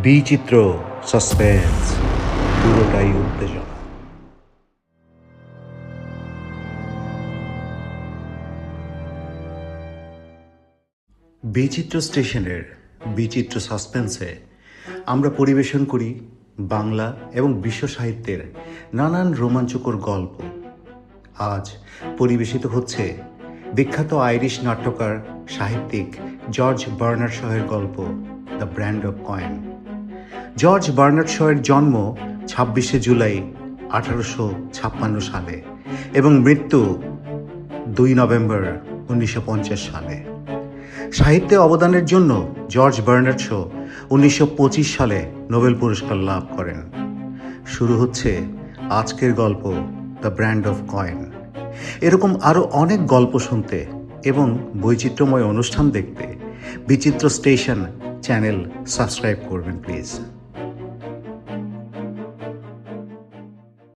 বিচিত্র সাসপেন্স, পুরোটাই উত্তেজনা। বিচিত্র স্টেশনের বিচিত্র সাসপেন্সে আমরা পরিবেশন করি বাংলা এবং বিশ্ব সাহিত্যের নানান রোমাঞ্চকর গল্প। আজ পরিবেশিত হচ্ছে বিখ্যাত আইরিশ নাট্যকার সাহিত্যিক জর্জ বার্নার্ড শয়ের গল্প the brand of coin. George Bernard শয়ের জন্ম 26শে জুলাই 1856 সালে এবং মৃত্যু 2 নভেম্বর 1950 সালে। সাহিত্যে অবদানের জন্য জর্জ বার্নার্ড শ 1925 সালে নোবেল পুরস্কার লাভ করেন। শুরু হচ্ছে আজকের গল্প দ্য ব্র্যান্ড অফ কয়েন। এরকম আরও অনেক গল্প শুনতে এবং বৈচিত্র্যময় অনুষ্ঠান দেখতে বিচিত্র স্টেশন চ্যানেল সাবস্ক্রাইব করবেন প্লিজ।